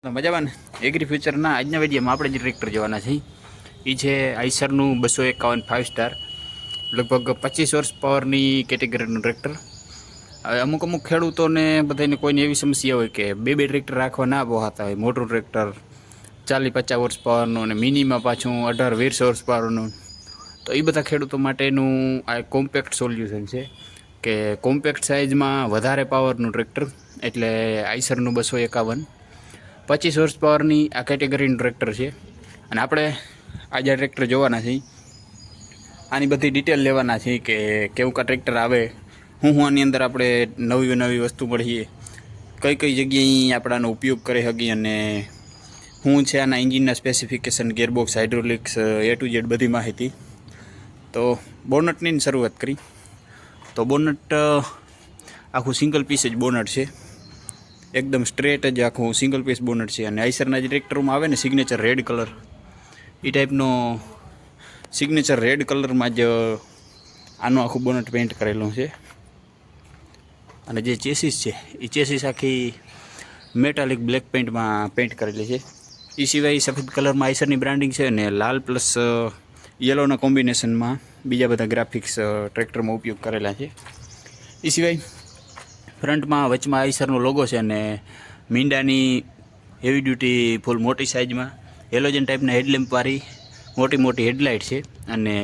તો મજામાં ને એગ્રી ફ્યુચરના આજના વિડીયોમાં આપણે જે ટ્રેક્ટર જોવાના છે એ છે આઈસરનું 251 5 સ્ટાર લગભગ 25 હોર્સ પાવરની કેટેગરીનું ટ્રેક્ટર. હવે અમુક ખેડૂતોને બધાને કોઈને એવી સમસ્યા હોય કે બે ટ્રેક્ટર રાખવા ના પોહાતા હોય. મોટું ટ્રેક્ટર 40-50 હોર્સ પાવરનું અને મિનિમાં પાછું 18-20 હોર્સ પાવરનું. તો એ બધા ખેડૂતો માટેનું આ કોમ્પેક્ટ સોલ્યુશન છે કે કોમ્પેક્ટ સાઇઝમાં વધારે પાવરનું ટ્રેક્ટર એટલે આઈસરનું 251 25 હોર્સ પાવરની આ કેટેગરીનું ટ્રેક્ટર છે. અને આપણે આજે ટ્રેક્ટર જોવાના છીએ, આની બધી ડિટેલ લેવાના છે કે કેવું કા ટ્રેક્ટર આવે, હું આની અંદર આપણે નવી વસ્તુ મળીએ, કઈ જગ્યાએ આપણે આનો ઉપયોગ કરી શકીએ અને શું છે આના એન્જિનના specification, gearbox, hydraulics, A to Z બધી માહિતી. તો બોનટની શરૂઆત કરી તો બોનટ આખું સિંગલ પીસ જ બોનટ છે, એકદમ સ્ટ્રેટ જ આખું સિંગલ પીસ બોનટ છે. અને આઈસરના જે ટ્રેક્ટરમાં આવે ને સિગ્નેચર રેડ કલર, એ ટાઈપનો સિગ્નેચર રેડ કલરમાં જ આનું આખું બોનટ પેઇન્ટ કરેલું છે. અને જે ચેસીસ છે એ ચેસીસ આખી મેટાલિક બ્લેક પેઇન્ટમાં પેઇન્ટ કરેલી છે. એ સિવાય સફેદ કલરમાં આઈસરની બ્રાન્ડિંગ છે અને લાલ પ્લસ યલોના કોમ્બિનેશનમાં બીજા બધા ગ્રાફિક્સ ટ્રેક્ટરમાં ઉપયોગ કરેલા છે. એ સિવાય ફ્રન્ટમાં વચમાં આઈસરનો લોગો છે અને મીંડાની હેવી ડ્યુટી ફૂલ મોટી સાઇઝમાં હેલોજન ટાઈપના હેડલેમ્પવાળી મોટી હેડલાઇટ છે. અને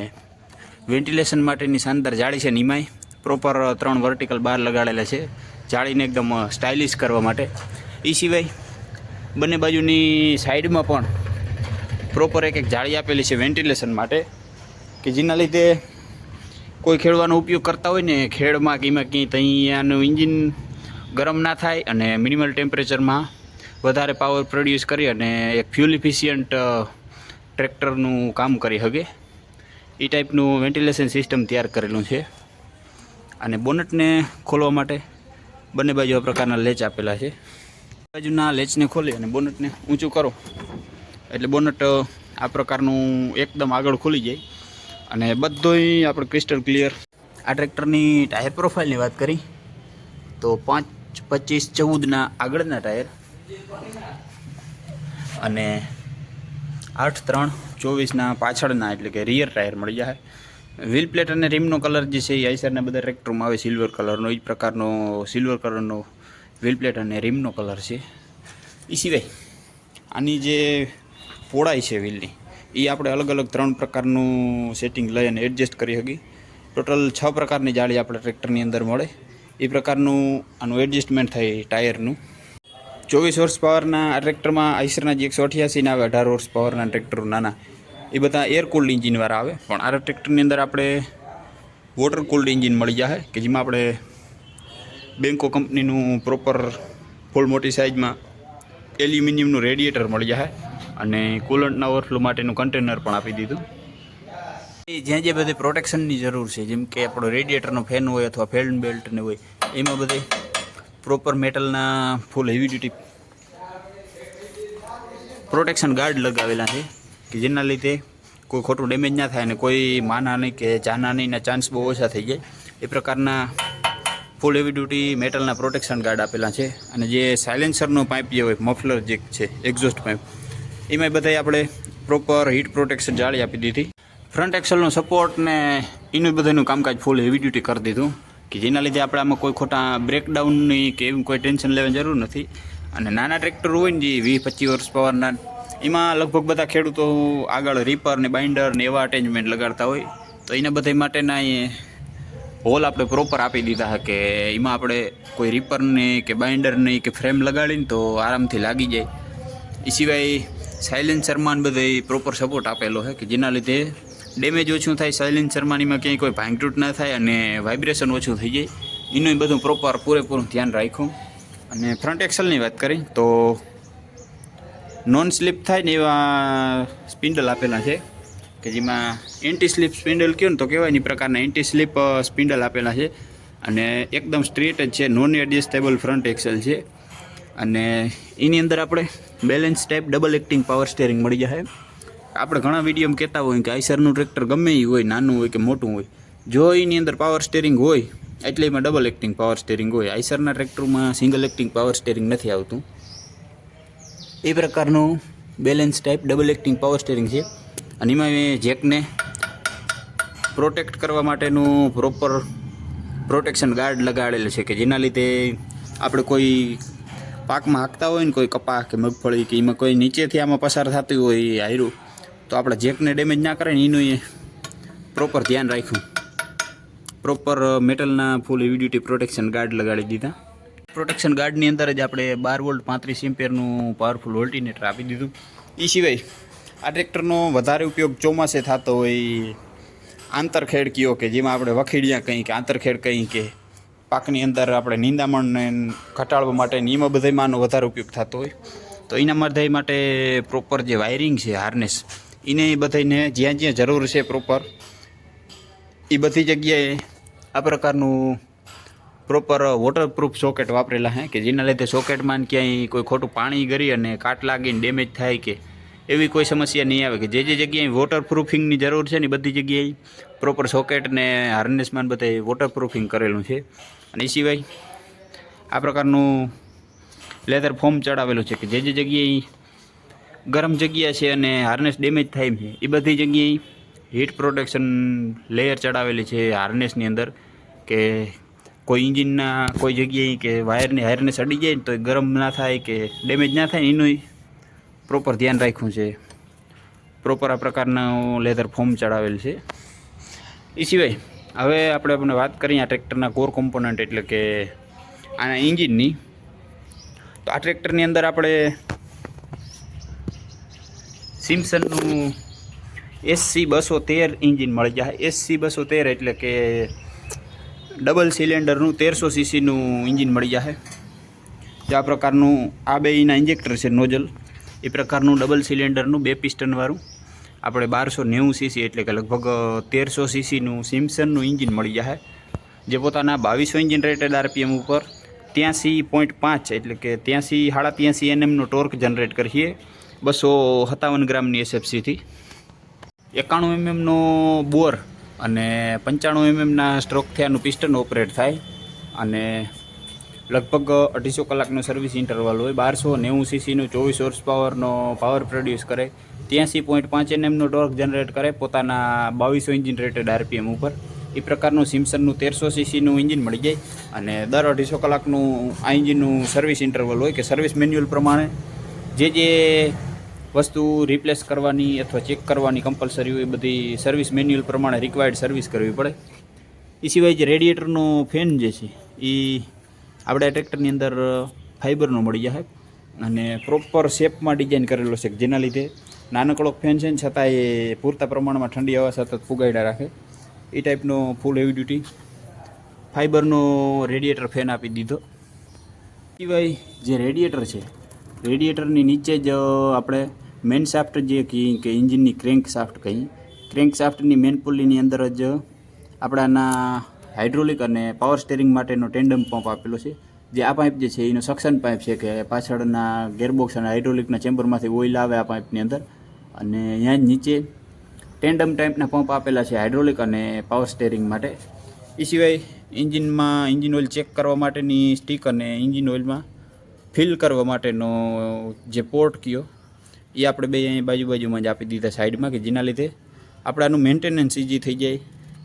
વેન્ટિલેશન માટેની શાનદાર જાળી છે. નિમાય પ્રોપર 3 વર્ટિકલ બાર લગાડેલા છે જાળીને એકદમ સ્ટાઇલિશ કરવા માટે. એ સિવાય બંને બાજુની સાઈડમાં પણ પ્રોપર એક જાળી આપેલી છે વેન્ટિલેશન માટે, કે જેના લીધે કોઈ ખેડવાનો ઉપયોગ કરતા હોય ને ખેડમાં કે એમાં ક્યાંય ત્યાં આનું એન્જિન ગરમ ના થાય અને મિનિમલ ટેમ્પરેચરમાં વધારે પાવર પ્રોડ્યુસ કરી અને એક ફ્યુલ ઇફિશિયન્ટ ટ્રેક્ટરનું કામ કરી શકે એ ટાઈપનું વેન્ટિલેશન સિસ્ટમ તૈયાર કરેલું છે. અને બોનટને ખોલવા માટે બંને બાજુ આ પ્રકારના લેચ આપેલા છે. બાજુના લેચને ખોલી અને બોનટને ઊંચું કરો એટલે બોનટ આ પ્રકારનું એકદમ આગળ ખુલી જાય અને બધુંય આપણે ક્રિસ્ટલ ક્લિયર. આ ટ્રેક્ટરની ટાયર પ્રોફાઇલની વાત કરી તો 5-25-14ના આગળના ટાયર અને 8-3-24ના પાછળના એટલે કે રિયર ટાયર મળી જાય. વ્હીલ પ્લેટ અને રીમનો કલર જે છે એ આઈસરના બધા ટ્રેક્ટરમાં આવે સિલ્વર કલરનો, એ જ પ્રકારનો સિલ્વર કલરનો વ્હીલ પ્લેટ અને રીમનો કલર છે. એ સિવાય આની જે પહોળાઈ છે વ્હીલની એ આપણે અલગ 3 પ્રકારનું સેટિંગ લઈ અને એડજસ્ટ કરી શકીએ. ટોટલ 6 પ્રકારની જાળી આપણે ટ્રેક્ટરની અંદર મળે એ પ્રકારનું આનું એડજસ્ટમેન્ટ થાય ટાયરનું. 24 હોર્સ પાવરના આ ટ્રેક્ટરમાં આઈસરના જે 188 આવે 18 હોર્સ પાવરના ટ્રેક્ટરો નાના એ બધા એર કુલ્ડ ઇન્જિનવાળા આવે. પણ આ ટ્રેક્ટરની અંદર આપણે વોટર કુલ્ડ ઇન્જિન મળી જાય કે જેમાં આપણે બેન્કો કંપનીનું પ્રોપર ફૂલ મોટી સાઇઝમાં એલ્યુમિનિયમનું રેડિએટર મળી જાય અને કુલન્ટના ઓવરફ્લો માટેનું કન્ટેનર પણ આપી દીધું. જ્યાં જે બધી પ્રોટેક્શનની જરૂર છે, જેમ કે આપણો રેડિએટરનો ફેન હોય અથવા ફેન બેલ્ટને હોય, એમાં બધે પ્રોપર મેટલના full heavy duty protection guard લગાવેલા છે કે જેના લીધે કોઈ ખોટું ડેમેજ ના થાય અને કોઈ માનહાનિ કે જાનહાનિના ચાન્સ બહુ ઓછા થઈ જાય. એ પ્રકારના ફૂલ હેવી ડ્યુટી મેટલના પ્રોટેક્શન ગાર્ડ આપેલા છે. અને જે સાયલેન્સરનો પાઇપ જે હોય, મફલર જે છે એક્ઝોસ્ટ પાઇપ, એમાં બધાય આપણે પ્રોપર હીટ પ્રોટેક્શન જાળી આપી દીધી. ફ્રન્ટ એક્સલનો સપોર્ટ ને એનું બધાનું કામકાજ ફૂલ હેવી ડ્યુટી કરી દીધું કે જેના લીધે આપણે આમાં કોઈ ખોટા બ્રેકડાઉનની કે એવી કોઈ ટેન્શન લેવાની જરૂર નથી. અને નાના ટ્રેક્ટર હોય ને જે 20-25 હોર્સ પાવરના, એમાં લગભગ બધા ખેડૂતો આગળ રીપર ને બાઇન્ડર ને એવા અટેચમેન્ટ લગાડતા હોય. તો એના બધા માટેના એ હોલ આપણે પ્રોપર આપી દીધા છે કે એમાં આપણે કોઈ રીપરની કે બાઇન્ડરની કે ફ્રેમ લગાડીને તો આરામથી લાગી જાય. એ સિવાય સાયલેન્સરમાં બધે પ્રોપર સપોર્ટ આપેલો છે કે જેના લીધે ડેમેજ ઓછું થાય, સાયલેન્સરમાં એમાં ક્યાંય કોઈ ભાંગતૂટ ના થાય અને વાઇબ્રેશન ઓછું થઈ જાય. એનું બધું પ્રોપર પૂરેપૂરું ધ્યાન રાખ્યું. અને ફ્રન્ટ એક્સલની વાત કરી તો નોન સ્લીપ થાય ને એવા સ્પિન્ડલ આપેલા છે કે જેમાં એન્ટી સ્લીપ સ્પિન્ડલ કહો ને તો કહેવાય ને પ્રકારના એન્ટી સ્લીપ સ્પિન્ડલ આપેલા છે. અને એકદમ સ્ટ્રેટ જ છે, નોન એડજસ્ટેબલ ફ્રન્ટ એક્સલ છે. અને એની અંદર આપણે balance type double acting power steering મળી જાય. આપણે ઘણા વિડીયોમાં કહેતા હોય કે આઈસરનું ટ્રેક્ટર ગમે એ હોય, નાનું હોય કે મોટું હોય, જો એની અંદર પાવર સ્ટેરિંગ હોય એટલે એમાં ડબલ એક્ટિંગ પાવર સ્ટેરિંગ હોય. આઈસરના ટ્રેક્ટરમાં સિંગલ એક્ટિંગ પાવર સ્ટેરિંગ નથી આવતું. એ પ્રકારનું balance type double acting power steering છે. અને એમાં જેકને પ્રોટેક્ટ કરવા માટેનું પ્રોપર પ્રોટેક્શન ગાર્ડ લગાડેલું છે, કે જેના લીધે આપણે કોઈ પાકમાં હાંકતા હોય ને, કોઈ કપા કે મગફળી કે એમાં કોઈ નીચેથી આમાં પસાર થતું હોય હાયરું, તો આપણે જેકને ડેમેજ ના કરે ને એનું એ પ્રોપર ધ્યાન રાખ્યું. પ્રોપર મેટલના full heavy duty protection guard લગાડી દીધા. પ્રોટેક્શન ગાર્ડની અંદર જ આપણે 12 વોલ્ટ 35 એમ્પિયરનું પાવરફુલ ઓલ્ટરનેટર આપી દીધું. એ સિવાય આ ટ્રેક્ટરનો વધારે ઉપયોગ ચોમાસે થતો હોય આંતરખેડ કયો, કે જેમાં આપણે વખેડિયા કંઈ કે આંતરખેડ કંઈ કે પાકની અંદર આપણે નિંદામણને ઘટાડવા માટે એમાં બધામાં આનો વધારે ઉપયોગ થતો હોય, તો એના માટે પ્રોપર જે વાયરિંગ છે હાર્નેસ એને બધાને જ્યાં જ્યાં જરૂર છે પ્રોપર એ બધી જગ્યાએ આ પ્રકારનું પ્રોપર વોટરપ્રૂફ સોકેટ વાપરેલા હે, કે જેના લીધે સોકેટમાં ક્યાંય કોઈ ખોટું પાણી ગરી અને કાટ લાગીને ડેમેજ થાય કે એવી કોઈ સમસ્યા નહીં આવે. કે જે જગ્યાએ વોટરપ્રૂફિંગની જરૂર છે ને બધી જગ્યાએ પ્રોપર સોકેટ ને હાર્નેસમાં બધે વોટરપ્રૂફિંગ કરેલું છે. અને એ સિવાય આ પ્રકારનું લેધર ફોમ ચડાવેલું છે, કે જે જગ્યાએ ગરમ જગ્યા છે અને હાર્નેસ ડેમેજ થાય છે એ બધી જગ્યાએ હીટ પ્રોટેક્શન લેયર ચડાવેલી છે હાર્નેસની અંદર, કે કોઈ ઇન્જિનના કોઈ જગ્યાએ કે વાયરની હાર્નેસ અડી જાય ને તો ગરમ ના થાય કે ડેમેજ ના થાય એનું પ્રોપર ધ્યાન રાખ્યું છે. પ્રોપર આ પ્રકારનું લેધર ફોમ ચડાવેલ છે. એ સિવાય હવે આપણે વાત કરીએ આ ટ્રેક્ટરના કોર કોમ્પોનન્ટ એટલે કે આના એન્જિનની, તો આ ટ્રેક્ટરની અંદર આપણે સિમ્પસનનું SC213 એન્જિન મળી જાય. SC213 એટલે કે ડબલ સિલિન્ડરનું 1300 સીસીનું એન્જિન મળી જાય. જે આ પ્રકારનું આ બે એના ઇન્જેક્ટર છે નોઝલ, એ પ્રકારનું ડબલ સિલિન્ડરનું 2 પિસ્ટનવાળું આપણે 1290 સીસી એટલે કે લગભગ 1300 સીસીનું સિમ્પસનનું એન્જિન મળી જાય, જે પોતાના 2200 એન્જિન રેટેડ RPM ઉપર 83.5 એટલે કે 83 Nmનો ટોર્ક જનરેટ કરીએ 257 ગ્રામની SFCથી. 91 mmનો બોર અને 95 mmના સ્ટ્રોકથી આનું પિસ્ટન ઓપરેટ થાય અને લગભગ 250 કલાકનો સર્વિસ ઇન્ટરવલ હોય. 1290 સીસીનું 24 હોર્સ પાવરનો પાવર પ્રોડ્યુસ કરે, 83.5 Nmનો ટોર્ક જનરેટ કરે પોતાના 2200 એન્જિન રેટેડ RPM ઉપર. એ પ્રકારનું સિમ્પસનનું 1300 સીસીનું એન્જિન મળી જાય અને દર 250 કલાકનું આ એન્જિનનું સર્વિસ ઇન્ટરવલ હોય, કે સર્વિસ મેન્યુઅલ પ્રમાણે જે વસ્તુ રિપ્લેસ કરવાની અથવા ચેક કરવાની કમ્પલસરી હોય એ બધી સર્વિસ મેન્યુઅલ પ્રમાણે રિક્વાયર્ડ સર્વિસ કરવી પડે. એ સિવાય જે રેડિએટરનો ફેન જે છે એ આપણે ટ્રેક્ટરની અંદર ફાઈબરનો મળી જાય અને પ્રોપર શેપમાં ડિઝાઇન કરેલો છે, જેના લીધે નાનકડો ફેન છે ને છતાં એ પૂરતા પ્રમાણમાં ઠંડી હવા સતત ફુગાડ્યા રાખે. એ ટાઈપનો ફૂલ હેવી ડ્યુટી ફાઈબરનો રેડિએટર ફેન આપી દીધો. એ સિવાય જે રેડિએટર છે રેડિએટરની નીચે જ આપણે મેન શાફ્ટ જે કહીએ કે એન્જિનની ક્રેન્ક શાફ્ટ કહીએ, ક્રેન્ક શાફ્ટની મેન પુલીની અંદર જ આપણાના હાઇડ્રોલિક અને પાવર સ્ટેરિંગ માટેનો ટેન્ડમ પંપ આપેલો છે. જે આ પાઇપ જે છે એનો સક્શન પાઇપ છે, કે પાછળના ગેરબોક્સ અને હાઇડ્રોલિકના ચેમ્બરમાંથી ઓઇલ આવે આ પાઇપની અંદર, અને અહીંયા જ નીચે ટેન્ડમ ટાઈપના પંપ આપેલા છે હાઇડ્રોલિક અને પાવર સ્ટેરિંગ માટે. એ સિવાય એન્જિનમાં એન્જિન ઓઇલ ચેક કરવા માટેની સ્ટીક અને એન્જિન ઓઇલમાં ફિલ કરવા માટેનો જે પોર્ટ કયો એ આપણે બે અહીં બાજુમાં જ આપી દીધા સાઈડમાં, કે જેના લીધે આપણે આનું મેન્ટેનન્સ ઇઝી થઈ જાય.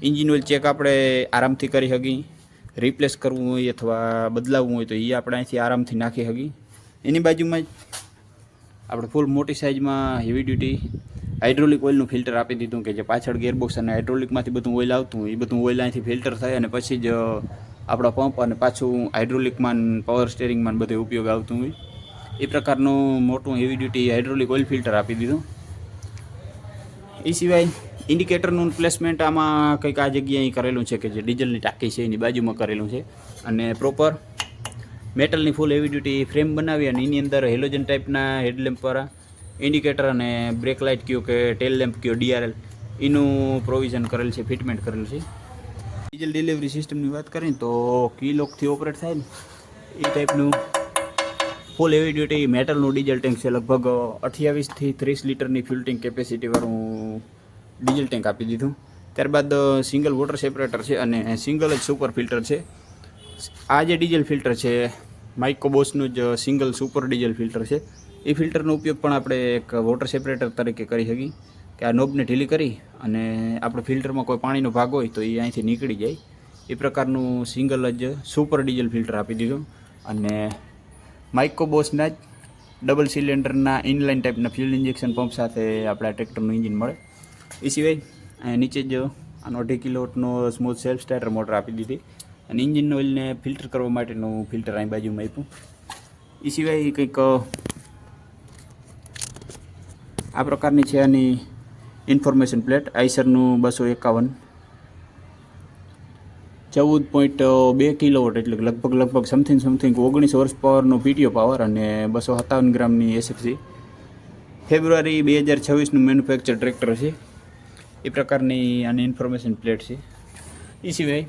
એન્જિન ઓઇલ ચેક આપણે આરામથી કરી શકીએ, રિપ્લેસ કરવું હોય અથવા બદલાવવું હોય તો એ આપણે અહીંથી આરામથી નાખી શકીએ. એની બાજુમાં જ આપણે ફૂલ મોટી સાઇઝમાં હેવી ડ્યુટી હાઇડ્રોલિક ઓઇલનું ફિલ્ટર આપી દીધું, કે જે પાછળ ગેરબોક્સ અને હાઇડ્રોલિકમાંથી બધું ઓઇલ આવતું હોય એ બધું ઓઇલ અહીંથી ફિલ્ટર થાય અને પછી જ આપણા પંપ અને પાછું હાઇડ્રોલિકમાં પાવર સ્ટેરિંગમાં બધે ઉપયોગ આવતું હોય. એ પ્રકારનું મોટું heavy duty hydraulic oil filter આપી દીધું. એ સિવાય ઇન્ડિકેટરનું પ્લેસમેન્ટ આમાં કંઈક આ જગ્યાએ કરેલું છે, કે જે ડીઝલની ટાંકી છે એની બાજુમાં કરેલું છે, અને પ્રોપર મેટલની ફૂલ હેવી ડ્યુટી ફ્રેમ બનાવી અને એની અંદર હેલોજન ટાઈપના હેડલેમ્પવાળા ઇન્ડિકેટર અને બ્રેક લાઇટ કયો કે ટેલ લેમ્પ કયો DRL એનું પ્રોવિઝન કરેલ છે, ફિટમેન્ટ કરેલ છે. ડીઝલ ડિલિવરી સિસ્ટમની વાત કરીએ તો કી લોકથી ઓપરેટ થાય ને એ ટાઈપનું ફૂલ હેવી ડ્યુટી મેટલનું ડીઝલ ટેન્ક છે. લગભગ 28થી 30 લીટરની ફ્યુલ ટેન્ક કેપેસિટીવાળું ડીઝલ ટેન્ક આપી દીધું. ત્યારબાદ સિંગલ વોટર સેપરેટર છે અને સિંગલ જ સુપર ફિલ્ટર છે. આ જે ડીઝલ ફિલ્ટર છે માઇકોબોસનું જ સિંગલ સુપર ડીઝલ ફિલ્ટર છે, એ ફિલ્ટરનો ઉપયોગ પણ આપણે એક વોટર સેપરેટર તરીકે કરી શકીએ કે આ નોબને ઢીલી કરી અને આપણે ફિલ્ટરમાં કોઈ પાણીનો ભાગ હોય તો એ અહીંથી નીકળી જાય. એ પ્રકારનું સિંગલ જ સુપર ડીઝલ ફિલ્ટર આપી દીધું. અને માઇક્રોબોસના જ ડબલ સિલિન્ડરના ઇનલાઇન ટાઈપના ફ્યુલ ઇન્જેક્શન પંપ સાથે આપણા ટ્રેક્ટરનું એન્જિન મળે. એ સિવાય અહીંયા નીચે જ આનો 2.5 કિલોવોટનો સ્મૂથ સેલ્ફ સ્ટાર્ટર મોટર આપી દીધી અને ઇન્જિન ઓઇલને ફિલ્ટર કરવા માટેનું ફિલ્ટર અહીં બાજુમાં આપ્યું. એ સિવાય કંઈક આ પ્રકારની છે આની ઇન્ફોર્મેશન પ્લેટ. આઈસરનું 251 14.2 કિલોવોટ એટલે લગભગ સમથિંગ 19 હોર્સ પાવરનો પીટીઓ પાવર અને 257 ગ્રામની એસએફસી. ફેબ્રુઆરી 2026નું મેન્યુફેક્ચર ટ્રેક્ટર છે. એ પ્રકારની આની ઇન્ફોર્મેશન પ્લેટ છે. એ સિવાય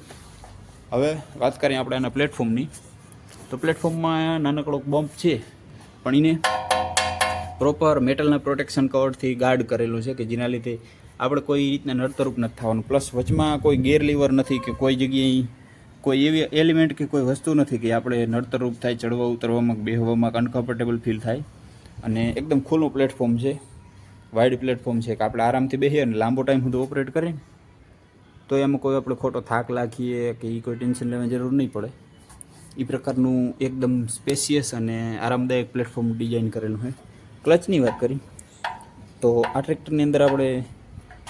હવે વાત કરીએ આપણે આના પ્લેટફોર્મની, તો પ્લેટફોર્મમાં નાનકડો બમ્પ છે પણ એને પ્રોપર મેટલના પ્રોટેક્શન કવરથી ગાર્ડ કરેલું છે કે જેના લીધે આપણે કોઈ રીતના નડતરૂપ નથી થવાનું. પ્લસ વચમાં કોઈ ગેર લીવર નથી કે કોઈ જગ્યાએ કોઈ એવી એલિમેન્ટ કે કોઈ વસ્તુ નથી કે આપણે નડતરૂપ થાય, ચડવા ઉતરવામાં બેહવામાં અનકમ્ફર્ટેબલ ફીલ થાય. અને એકદમ ખુલ્લું પ્લેટફોર્મ છે, વાઇડ પ્લેટફોર્મ છે કે આપણે આરામથી બેસીએ અને લાંબો ટાઈમ સુધી ઓપરેટ કરીએ તો એમાં કોઈ આપણે ખોટો થાક લાગીએ કે એ કોઈ ટેન્શન લેવાની જરૂર નહીં પડે. એ પ્રકારનું એકદમ સ્પેશિયસ અને આરામદાયક પ્લેટફોર્મ ડિઝાઇન કરેલું છે. ક્લચની વાત કરી તો આ ટ્રેક્ટરની અંદર આપણે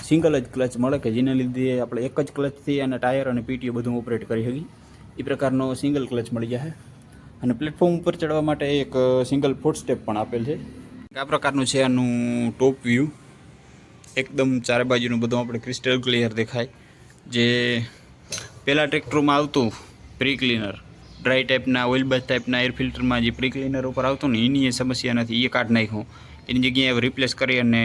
સિંગલ જ ક્લચ મળે કે જેના લીધે આપણે એક જ ક્લચથી અને ટાયર અને પીટીઓ બધું ઓપરેટ કરી શકીએ. એ પ્રકારનો સિંગલ ક્લચ મળી જાય. અને પ્લેટફોર્મ ઉપર ચડવા માટે એક સિંગલ ફૂટ સ્ટેપ પણ આપેલ છે. આ પ્રકારનું છે આનું ટોપ વ્યૂ. એકદમ ચારે બાજુનું બધું આપણે ક્રિસ્ટલ ક્લિયર દેખાય. જે પહેલાં ટ્રેક્ટરમાં આવતું પ્રી ક્લીનર ડ્રાય ટાઈપના ઓઇલ બેઝ ટાઈપના એર ફિલ્ટરમાં જે પ્રી ક્લીનર ઉપર આવતું ને એની એ સમસ્યા નથી, એ કાઢ નાખ્યું. એની જગ્યાએ રિપ્લેસ કરી અને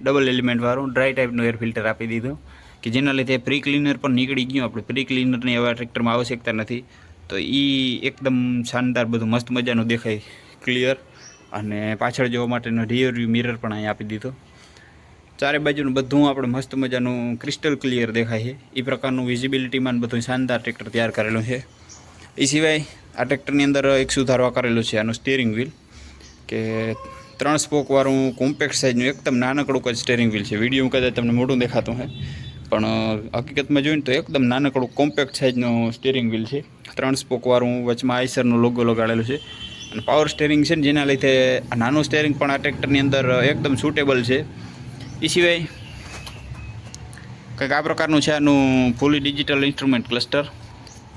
ડબલ એલિમેન્ટવાળું ડ્રાય ટાઈપનું એર ફિલ્ટર આપી દીધું કે જેના લીધે પ્રી ક્લીનર પણ નીકળી ગયું. આપણે પ્રી ક્લીનરની હવે ટ્રેક્ટરમાં આવશ્યકતા નથી. તો એ એકદમ શાનદાર બધું મસ્ત મજાનું દેખાય ક્લિયર. અને પાછળ જોવા માટેનો રિયર વ્યૂ મિરર પણ અહીં આપી દીધો. ચારે બાજુનું બધું આપણે મસ્ત મજાનું ક્રિસ્ટલ ક્લિયર દેખાય છે. એ પ્રકારનું વિઝિબિલિટીમાં બધું શાનદાર ટ્રેક્ટર તૈયાર કરેલું છે. એ સિવાય આ ટ્રેક્ટરની અંદર એક સુધારવા કરેલું છે આનું સ્ટીરિંગ વ્હીલ કે 3 સ્પોકવાળું કોમ્પેક્ટ સાઇઝનું એકદમ નાનકડું જ સ્ટીરિંગ વ્હીલ છે. વિડીયો કદાચ તમને મોટું દેખાતું હોય પણ હકીકતમાં જોઈને તો એકદમ નાનકડું કોમ્પેક્ટ સાઇઝનું સ્ટીરિંગ વ્હીલ છે. 3 સ્પોકવાળું વચમાં આઈસરનો લોગો લગાડેલું છે અને પાવર સ્ટીરિંગ છે ને જેના લીધે આ નાનું સ્ટીરિંગ પણ આ ટ્રેક્ટરની અંદર એકદમ સૂટેબલ છે. એ સિવાય કંઈક આ પ્રકારનું છે આનું ફૂલી ડિજિટલ ઇન્સ્ટ્રુમેન્ટ ક્લસ્ટર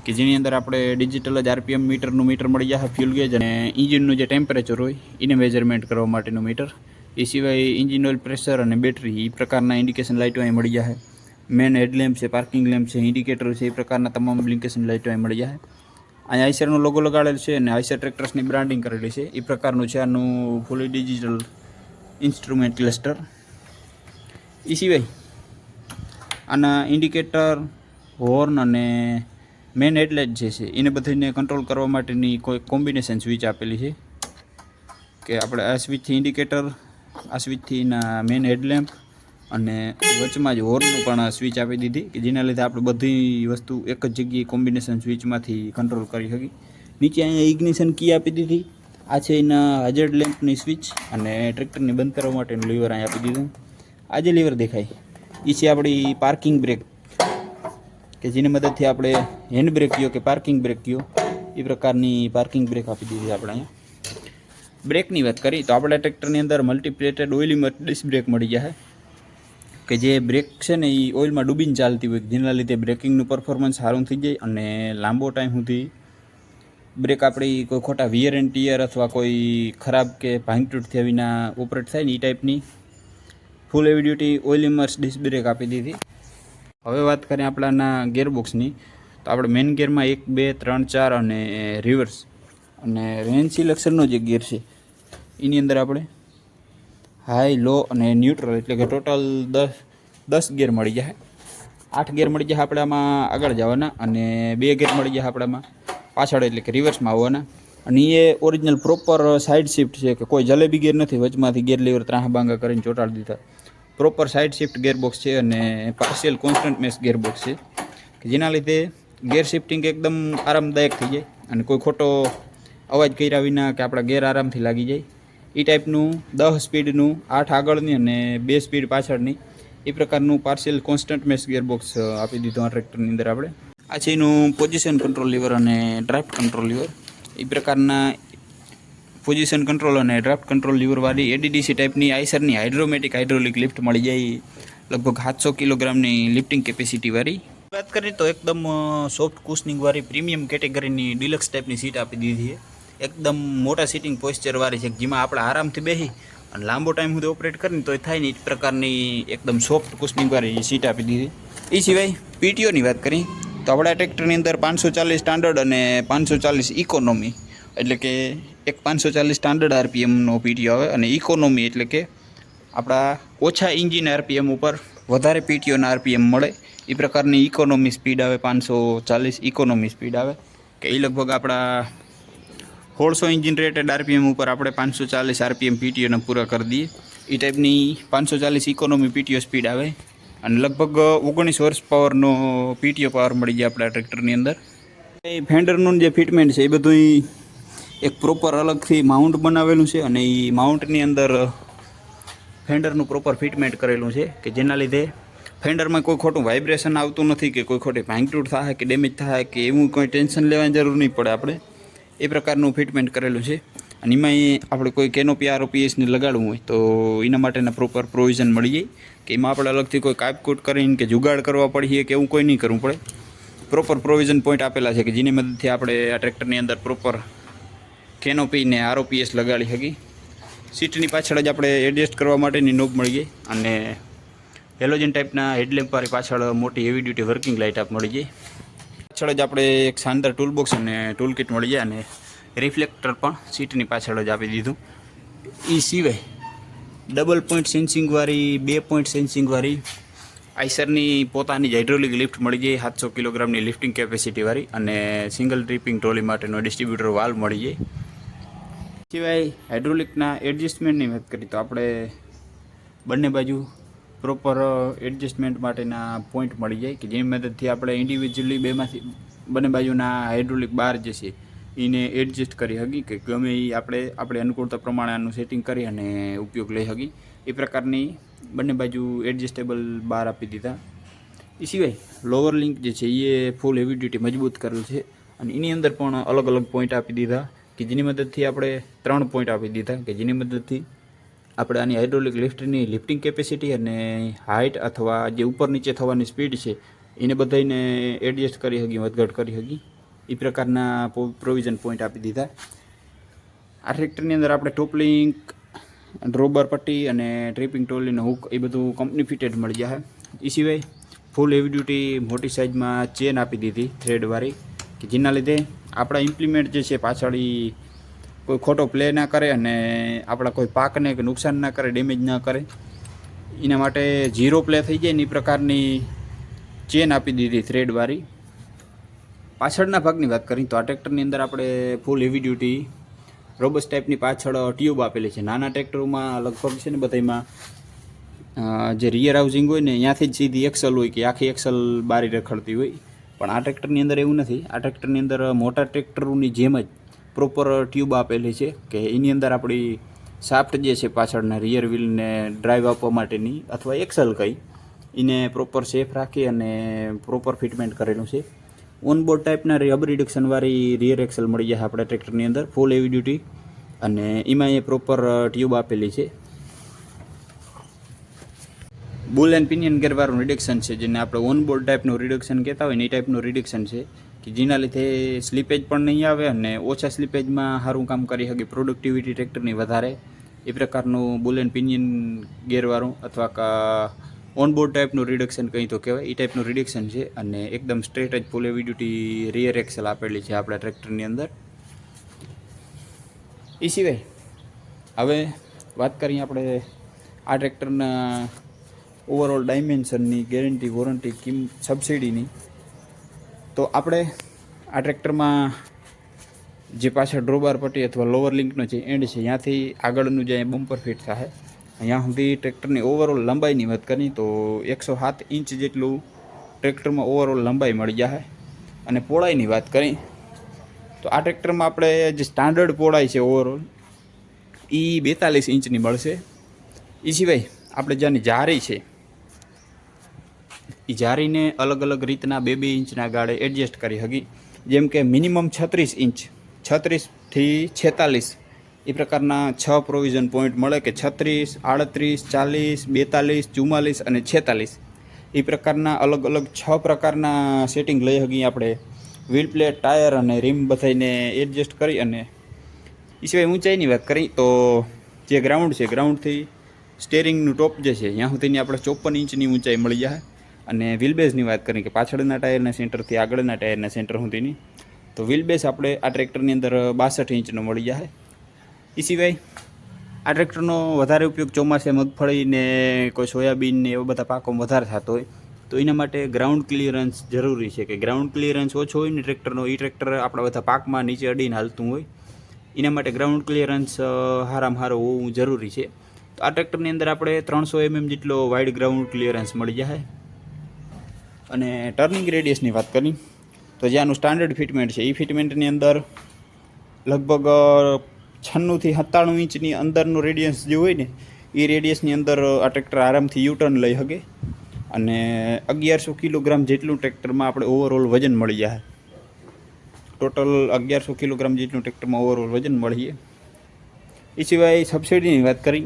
કે જેની અંદર આપણે ડિજિટલ જ આરપીએમ મીટરનું મીટર મળી જાય, ફ્યુલ ગેજ અને ઇન્જિનનું જે ટેમ્પરેચર હોય એને મેજરમેન્ટ કરવા માટેનું મીટર. એ સિવાય ઇન્જિન ઓઇલ પ્રેશર અને બેટરી એ પ્રકારના ઇન્ડિકેશન લાઇટો અહીં મળી જાય. મેન હેડલેમ્પ છે, પાર્કિંગ લેમ્પ છે, ઇન્ડિકેટર છે, એ પ્રકારના તમામ બ્લિંકેશન લાઇટો અહીં મળી જાય. અહીંયા આઈસરનો લોગો લગાડેલ છે અને આઈસર ટ્રેક્ટર્સની બ્રાન્ડિંગ કરેલી છે. એ પ્રકારનું છે આનું ફૂલી ડિજિટલ ઇન્સ્ટ્રુમેન્ટ ક્લસ્ટર. એ સિવાય આના ઇન્ડિકેટર, હોર્ન અને મેન હેડલાઇટ જે છે એને બધાને કંટ્રોલ કરવા માટેની કોઈ કોમ્બિનેશન સ્વિચ આપેલી છે કે આપણે આ સ્વિચથી ઇન્ડિકેટર, આ સ્વિચથી એના મેન હેડલેમ્પ અને વચમાં જ હોર્નનું પણ સ્વિચ આપી દીધી કે જેના લીધે આપણે બધી વસ્તુ એક જ જગ્યાએ કોમ્બિનેશન સ્વિચમાંથી કંટ્રોલ કરી શકીએ. નીચે અહીંયા ઇગ્નિશન કી આપી દીધી. આ છે એના હજાર્ડ લેમ્પની સ્વિચ અને ટ્રેક્ટરને બંધ કરવા માટેનું લીવર અહીં આપી દીધું. આ જે લીવર દેખાય એ છે આપણી પાર્કિંગ બ્રેક કે જેની મદદથી આપણે હેન્ડ બ્રેક કયો કે પાર્કિંગ બ્રેક કયો એ પ્રકારની પાર્કિંગ બ્રેક આપી દીધી આપણે અહીંયા. બ્રેકની વાત કરી તો આપણા ટ્રેક્ટરની અંદર મલ્ટીપ્લેટેડ ઓઇલી ડિસ્ક બ્રેક મળી જાય કે જે બ્રેક છે ને એ ઓઇલમાં ડૂબીને ચાલતી હોય જેના લીધે બ્રેકિંગનું પરફોર્મન્સ સારું થઈ જાય અને લાંબો ટાઈમ સુધી બ્રેક આપણી કોઈ ખોટા વિયર એન્ડ ટીયર અથવા કોઈ ખરાબ કે ભાંગતૂટ થયા વિના ઓપરેટ થાય ને એ ટાઈપની ફૂલ heavy duty oil immerse disc brake આપી દીધી. હવે વાત કરીએ આપણાના ગેરબોક્સની તો આપણે મેઇન ગિયરમાં 1, 2, 3, 4 અને રિવર્સ અને રેન્જ સિલેક્શનનો જે ગિયર છે એની અંદર આપણે હાઈ, લો અને ન્યુટ્રલ એટલે કે ટોટલ 10 ગિયર મળી જાય. 8 ગિયર મળી જાય આપણે આમાં આગળ જવાના અને 2 ગિયર મળી જાય આપણામાં પાછળ એટલે કે રિવર્સમાં આવવાના. અને એ ઓરિજિનલ પ્રોપર સાઇડ શિફ્ટ છે કે કોઈ જલેબી ગિયર નથી, વચમાંથી ગિયર લીવર ત્રાહા બાંગા કરીને ચોંટાડી દીધા. પ્રોપર સાઇડ શિફ્ટ ગિયરબોક્સ છે અને પાર્શિયલ કોન્સ્ટન્ટ મેશ ગિયરબોક્સ છે કે જેના લીધે ગિયર શિફ્ટિંગ એકદમ આરામદાયક થઈ જાય અને કોઈ ખોટો અવાજ કર્યા વિના કે આપણા ગેર આરામથી લાગી જાય એ ટાઈપનું 10 સ્પીડનું 8 આગળની અને 2 સ્પીડ પાછળની એ પ્રકારનું પાર્શિયલ કોન્સ્ટન્ટ મેશ ગિયરબોક્સ આપી દીધું આ ટ્રેક્ટરની અંદર આપણે. આ છે એનું પોઝિશન કંટ્રોલ લીવર અને ડ્રાફ્ટ કંટ્રોલ લીવર. એ પ્રકારના પોઝિશન કંટ્રોલ અને ડ્રાફ્ટ કંટ્રોલ લીવરવાળી એડીડીસી ટાઈપની આઈસરની હાઇડ્રોમેટિક હાઇડ્રોલિક લિફ્ટ મળી જાય, લગભગ 700 કિલોગ્રામની લિફ્ટિંગ કેપેસિટીવાળી. વાત કરીએ તો એકદમ સોફ્ટ કુશનિંગવાળી પ્રીમિયમ કેટેગરીની ડિલક્સ ટાઈપની સીટ આપી દીધી છે. એકદમ મોટા સિટિંગ પોસ્ચરવાળી છે, જેમાં આપણે આરામથી બેસી અને લાંબો ટાઈમ સુધી ઓપરેટ કરીને તો થાય ને એ પ્રકારની એકદમ સોફ્ટ કુશનિંગવાળી સીટ આપી દીધી. એ સિવાય પીટીઓની વાત કરીએ તો આપણા ટ્રેક્ટરની અંદર 540 સ્ટાન્ડર્ડ અને 540 ઇકોનોમી, એટલે કે એક 540 સ્ટાન્ડર્ડ આરપીએમનો પીટીઓ આવે અને ઇકોનોમી એટલે કે આપણા ઓછા એન્જિન આરપીએમ ઉપર વધારે પીટીઓના આરપીએમ મળે એ પ્રકારની ઇકોનોમી સ્પીડ આવે. 540 ઇકોનોમી સ્પીડ આવે કે એ લગભગ આપણા 1600 એન્જિન રેટેડ આરપીએમ ઉપર આપણે 540 આરપીએમ પીટીઓને પૂરા કરી દઈએ. એ ટાઈપની 540 ઇકોનોમી પીટીઓ સ્પીડ આવે અને લગભગ 19 હોર્સ પાવરનો પીટીઓ પાવર મળી જાય આપણા ટ્રેક્ટરની અંદર. એ ફેન્ડરનું જે ફિટમેન્ટ છે એ બધું એક પ્રોપર અલગથી માઉન્ટ બનાવેલું છે અને એ માઉન્ટની અંદર ફેન્ડરનું પ્રોપર ફિટમેન્ટ કરેલું છે કે જેના લીધે ફેન્ડરમાં કોઈ ખોટું વાઇબ્રેશન આવતું નથી કે કોઈ ખોટી ભાંગતૂટ થાય કે ડેમેજ થાય કે એવું કોઈ ટેન્શન લેવાની જરૂર નહીં પડે. આપણે એ પ્રકારનું ફિટમેન્ટ કરેલું છે અને એમાં આપણે કોઈ કેનોપી આરઓપીએસને લગાડવું હોય તો એના માટેના પ્રોપર પ્રોવિઝન મળી જાય કે એમાં આપણે અલગથી કોઈ કાપકૂટ કરીને કે જુગાડ કરવા પડીએ કે એવું કોઈ નહીં કરવું પડે. પ્રોપર પ્રોવિઝન પોઈન્ટ આપેલા છે કે જેની મદદથી આપણે આ ટ્રેક્ટરની અંદર પ્રોપર કેનોપીને આરઓપીએસ લગાડી શકીએ. સીટની પાછળ જ આપણે એડજસ્ટ કરવા માટેની નોબ મળી ગઈ અને હેલોજન ટાઈપના હેડલેમ્પવાળી પાછળ મોટી હેવી ડ્યુટી વર્કિંગ લાઇટ આપ મળી જાય. પાછળ જ આપણે એક શાનદાર ટૂલબોક્સ અને ટૂલ કિટ મળી જાય અને રિફ્લેક્ટર પણ સીટની પાછળ જ આપી દીધું. એ સિવાય ડબલ પોઈન્ટ સેન્સિંગવાળી 2 પોઈન્ટ સેન્સિંગવાળી આઈસરની પોતાની જ હાઇડ્રોલિક લિફ્ટ મળી જાય, 700 કિલોગ્રામની લિફ્ટિંગ કેપેસિટીવાળી અને સિંગલ ટ્રીપિંગ ટ્રોલી માટેનો ડિસ્ટ્રીબ્યુટર વાલ્વ મળી જાય. સિવાય હાઇડ્રોલિકના એડજસ્ટમેન્ટની વાત કરીએ તો આપણે બંને બાજુ પ્રોપર એડજસ્ટમેન્ટ માટેના પોઈન્ટ મળી જાય કે જેની મદદથી આપણે ઇન્ડિવિજ્યુઅલી બંને બાજુના હાઇડ્રોલિક બાર જે છે એને એડજસ્ટ કરી શકીએ કે ગમે એ આપણે અનુકૂળતા પ્રમાણે આનું સેટિંગ કરી અને ઉપયોગ લઈ શકીએ. એ પ્રકારની બંને બાજુ એડજસ્ટેબલ બાર આપી દીધા. એ સિવાય લોવર લિંક જે છે એ ફૂલ હેવી ડ્યુટી મજબૂત કરેલ છે અને એની અંદર પણ અલગ અલગ પોઈન્ટ આપી દીધા કે જેની મદદથી આપણે 3 પોઈન્ટ આપી દીધા કે જેની મદદથી આપણે આની હાઇડ્રોલિક લિફ્ટની લિફ્ટિંગ કેપેસિટી અને હાઇટ અથવા જે ઉપર નીચે થવાની સ્પીડ છે એને બધાને એડજસ્ટ કરી શકીએ, વધઘટ કરી શકીએ. એ પ્રકારના પ્રોવિઝન પોઈન્ટ આપી દીધા. આ ટ્રેક્ટરની અંદર આપણે ટોપ લિંક, ડ્રોબર પટ્ટી અને ટ્રીપિંગ ટ્રોલીનો હુક એ બધું કંપની ફિટેડ મળી જાય. એ સિવાય ફૂલ હેવી ડ્યુટી મોટી સાઇઝમાં ચેન આપી દીધી થ્રેડવાળી કે જેના લીધે આપણા ઇમ્પ્લિમેન્ટ જે છે પાછળ કોઈ ખોટો પ્લે ના કરે અને આપણા કોઈ પાકને કે નુકસાન ના કરે, ડેમેજ ના કરે. એના માટે 0 પ્લે થઈ જાય ને એ પ્રકારની ચેન આપી દીધી થ્રેડવાળી. પાછળના ભાગની વાત કરીએ તો આ ટ્રેક્ટરની અંદર આપણે ફૂલ હેવી ડ્યુટી રોબસ ટાઈપની પાછળ ટ્યુબ આપેલી છે. નાના ટ્રેક્ટરોમાં લગભગ છે ને બધામાં જે રિયર હાઉસિંગ હોય ને ત્યાંથી જ સીધી એક્સલ હોય કે આખી એક્સલ બારી રખડતી હોય, પણ આ ટ્રેક્ટરની અંદર એવું નથી. આ ટ્રેક્ટરની અંદર મોટા ટ્રેક્ટરોની જેમ જ પ્રોપર ટ્યુબ આપેલી છે કે એની અંદર આપણી શાફ્ટ જે છે પાછળના રિયર વ્હીલને ડ્રાઈવ આપવા માટેની અથવા એક્સલ કહી એને પ્રોપર સેફ રાખી અને પ્રોપર ફિટમેન્ટ કરેલું છે. ઓનબોર્ડ ટાઈપના રબ રિડક્શનવાળી રિયર એક્સલ મળી જાય આપણા ટ્રેક્ટરની અંદર ફૂલ હેવી ડ્યુટી અને એમાં એ પ્રોપર ટ્યુબ આપેલી છે. બુલ એન્ડ પિનિયન ગેરવાળું રિડક્શન છે જેને આપણે ઓનબોર્ડ ટાઈપનું રિડક્શન કહેતા હોય ને એ ટાઈપનું રિડક્શન છે કે જેના લીધે સ્લીપેજ પણ નહીં આવે અને ઓછા સ્લીપેજમાં સારું કામ કરી શકે, પ્રોડક્ટિવિટી ટ્રેક્ટરની વધારે. એ પ્રકારનું બુલ એન્ડ પિનિયન ગેરવાળું અથવા ઓનબોર્ડ ટાઈપનું રિડક્શન કંઈ તો કહેવાય એ ટાઈપનું રિડક્શન છે અને એકદમ સ્ટ્રેટ જ ફૂલ હેવી ડ્યુટી રિયર એક્સલ આપેલી છે આપણા ટ્રેક્ટરની અંદર. એ સિવાય હવે વાત કરીએ આપણે આ ટ્રેક્ટરના ઓવરઓલ ડાયમેન્શનની, ગેરંટી, વોરંટી, સબસિડીની, તો આપણે આ ટ્રેક્ટરમાં જે પાછળ ડ્રોબાર પટ્ટી અથવા લોવર લિંકનો જે એન્ડ છે ત્યાંથી આગળનું જે બમ્પર ફિટ થાય અહીંયા સુધી ટ્રેક્ટરની ઓવરઓલ લંબાઈની વાત કરીએ તો 107 ઇંચ જેટલું ટ્રેક્ટરમાં ઓવરઓલ લંબાઈ મળી જાય. અને પહોળાઈની વાત કરીએ તો આ ટ્રેક્ટરમાં આપણે જે સ્ટાન્ડર્ડ પહોળાઈ છે ઓવરઓલ એ 42 ઇંચની મળશે. એ સિવાય આપણે જ્યાંની જારી છે એ જારીને અલગ અલગ રીતના 2 ઇંચના ગાળે એડજસ્ટ કરી શકી. જેમ કે મિનિમમ 36 ઇંચ, 36થી 46 એ પ્રકારના 6 પ્રોવિઝન પોઈન્ટ મળે કે 36, 38, 40, 42, 44 અને 46 એ પ્રકારના અલગ અલગ 6 પ્રકારના સેટિંગ લઈ શકીએ આપણે. વ્હીલ પ્લેટ, ટાયર અને રીમ બધાને એડજસ્ટ કરી. અને એ સિવાય ઊંચાઈની વાત કરી તો જે ગ્રાઉન્ડ છે, ગ્રાઉન્ડથી સ્ટેરિંગનું ટોપ જે છે ત્યાં સુધીની આપણે 54 ઇંચની ઊંચાઈ મળી જાય. અને વ્હીલબેઝની વાત કરીએ કે પાછળના ટાયરના સેન્ટરથી આગળના ટાયરના સેન્ટર સુધીની, તો વ્હીલબેઝ આપણે આ ટ્રેક્ટરની અંદર 62 ઇંચનો મળી જાય. એ સિવાય આ ટ્રેક્ટરનો વધારે ઉપયોગ ચોમાસે મગફળી ને કોઈ સોયાબીન ને એવા બધા પાકોમાં વધારે થતો હોય, તો એના માટે ગ્રાઉન્ડ ક્લિયરન્સ જરૂરી છે. કે ગ્રાઉન્ડ ક્લિયરન્સ ઓછો હોય ને ટ્રેક્ટરનો, એ ટ્રેક્ટર આપણા બધા પાકમાં નીચે અડીને હાલતું હોય, એના માટે ગ્રાઉન્ડ ક્લિયરન્સ સારામાં સારું હોવું જરૂરી છે. તો આ ટ્રેક્ટરની અંદર આપણે 300 mm જેટલો વાઇડ ગ્રાઉન્ડ ક્લિયરન્સ મળી જાય. અને ટર્નિંગ રેડિયસની વાત કરી તો જે આનું સ્ટાન્ડર્ડ ફિટમેન્ટ છે, એ ફિટમેન્ટની અંદર લગભગ 96 થી 97 ઇંચની અંદરનું રેડિયસ જે હોય ને, એ રેડિયસની અંદર આ ટ્રેક્ટર આરામથી યુટર્ન લઈ શકે. અને 1100 કિલોગ્રામ જેટલું ટ્રેક્ટરમાં આપણે ઓવરઓલ વજન મળી જાય. ટોટલ 1100 કિલોગ્રામ જેટલું ટ્રેક્ટરમાં ઓવરઓલ વજન મળીએ. એ સિવાય સબસિડીની વાત કરી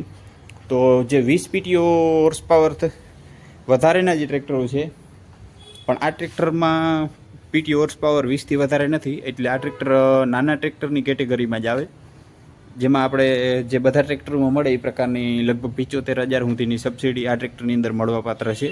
તો જે 20 PTO હોર્સ પાવર વધારેના જે ટ્રેક્ટરો છે, પણ આ ટ્રેક્ટરમાં PTO હોર્સ પાવર 20થી વધારે નથી. એટલે આ ટ્રેક્ટર નાના ટ્રેક્ટરની કેટેગરીમાં જ આવે, જેમાં આપણે જે બધા ટ્રેક્ટરોમાં મળે એ પ્રકારની લગભગ 75,000 સુધીની સબસિડી આ ટ્રેક્ટરની અંદર મળવાપાત્ર છે.